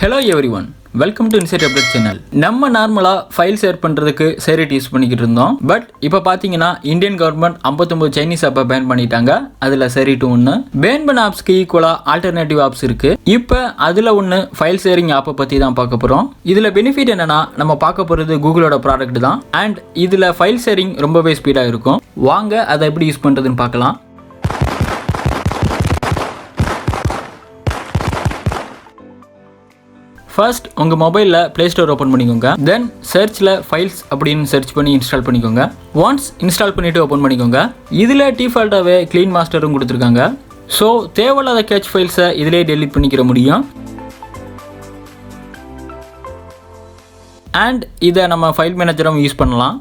Hello everyone, welcome to Inside Update channel. நம்ம நார்மலா file share பண்றதுக்கு Share-it யூஸ் பண்ணிக்கிட்டு இருந்தோம். பட் இப்போ பாத்தீங்கன்னா இந்தியன் கவர்மெண்ட் 59 சைனீஸ் ஆப்பை பேன் பண்ணிட்டாங்க. அதுல Share-it ஒன்னு. பேன் பண்ண ஆப்ஸ்க்கு ஈக்குவலா ஆல்டர்னேட்டிவ் ஆப்ஸ் இருக்கு. இப்போ அதுல ஒன்னு ஃபைல் ஷேரிங் ஆப்பை பத்தி தான் பார்க்க போறோம். இதுல பெனிஃபிட் என்னன்னா நம்ம பார்க்க போறது கூகுளோட ப்ராடக்ட் தான். அண்ட் இதுல ஃபைல் ஷேரிங் ரொம்பவே ஸ்பீடா இருக்கும். வாங்க அதை எப்படி யூஸ் பண்றதுன்னு பார்க்கலாம். ஃபர்ஸ்ட் உங்கள் மொபைலில் ப்ளே ஸ்டோர் ஓப்பன் பண்ணிக்கோங்க. தென் சர்ச்சில் ஃபைல்ஸ் அப்படின்னு சர்ச் பண்ணி இன்ஸ்டால் பண்ணிக்கோங்க. ஒன்ஸ் இன்ஸ்டால் பண்ணிவிட்டு ஓப்பன் பண்ணிக்கோங்க. இதில் டிஃபால்ட்டாகவே க்ளீன் மாஸ்டரும் கொடுத்துருக்காங்க. ஸோ தேவையில்லாத கேட்ச் ஃபைல்ஸை இதிலே டெலிட் பண்ணிக்கிற முடியும். அண்ட் இதை நம்ம ஃபைல் மேனேஜரும் யூஸ் பண்ணலாம்.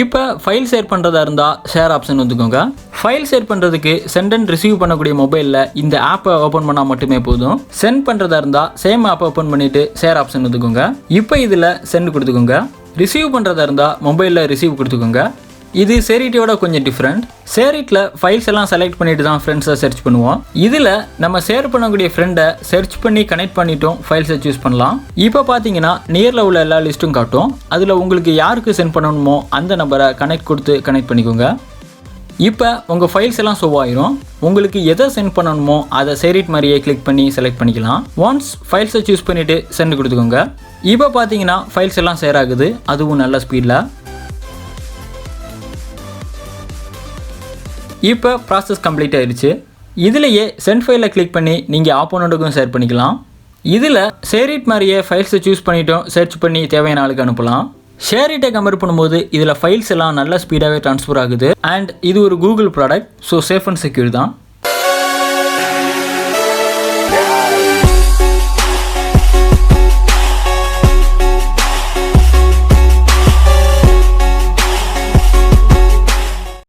இப்போ ஃபைல் ஷேர் பண்ணுறதா இருந்தால் ஷேர் ஆப்ஷன் வந்துக்கோங்க. ஃபைல் ஷேர் பண்ணுறதுக்கு சென்ட் அண்ட் ரிசீவ் பண்ணக்கூடிய மொபைலில் இந்த ஆப்பை ஓப்பன் பண்ணால் மட்டுமே போதும். சென்ட் பண்ணுறதா இருந்தால் சேம் ஆப்பை ஓப்பன் பண்ணிவிட்டு ஷேர் ஆப்ஷன் வந்துக்கோங்க. இப்போ இதில் சென்ட் கொடுத்துக்கோங்க. ரிசீவ் பண்ணுறதா இருந்தால் மொபைலில் ரிசீவ் கொடுத்துக்கோங்க. இது Share-it-ஓட கொஞ்சம் டிஃப்ரெண்ட். Share-it-ல ஃபைல்ஸ் எல்லாம் செலக்ட் பண்ணிட்டு தான் ஃப்ரெண்ட்ஸை சர்ச் பண்ணுவோம். இதில் நம்ம ஷேர் பண்ணக்கூடிய ஃப்ரெண்டை சர்ச் பண்ணி கனெக்ட் பண்ணிட்டோம் ஃபைல்ஸை சூஸ் பண்ணலாம். இப்போ பார்த்தீங்கன்னா நியரில் உள்ள எல்லா லிஸ்ட்டும் காட்டும். அதில் உங்களுக்கு யாருக்கு சென்ட் பண்ணணுமோ அந்த நம்பரை கனெக்ட் கொடுத்து கனெக்ட் பண்ணிக்கோங்க. இப்போ உங்கள் ஃபைல்ஸ் எல்லாம் ஷோ ஆயிரும். உங்களுக்கு எதை சென்ட் பண்ணணுமோ அதை Share-it மாதிரியே கிளிக் பண்ணி செலக்ட் பண்ணிக்கலாம். ஒன்ஸ் ஃபைல்ஸை சூஸ் பண்ணிவிட்டு சென்ட் கொடுத்துக்கோங்க. இப்போ பார்த்தீங்கன்னா ஃபைல்ஸ் எல்லாம் ஷேர் ஆகுது, அதுவும் நல்ல ஸ்பீடில். இப்போ ப்ராசஸ் கம்ப்ளீட் ஆயிடுச்சு. இதிலேயே சென்ட் ஃபைலை கிளிக் பண்ணி நீங்கள் ஆப்போனண்ட்டுக்கும் ஷேர் பண்ணிக்கலாம். இதில் Share-it மாதிரியே ஃபைல்ஸை சூஸ் பண்ணிட்டோம் சர்ச் பண்ணி தேவையான ஆளுக்கு அனுப்பலாம். Share-it-ஐ கம்பேர் பண்ணும்போது இதில் ஃபைல்ஸ் எல்லாம் நல்ல ஸ்பீடாகவே ட்ரான்ஸ்ஃபர் ஆகுது. அண்ட் இது ஒரு Google product, so safe and secure தான்.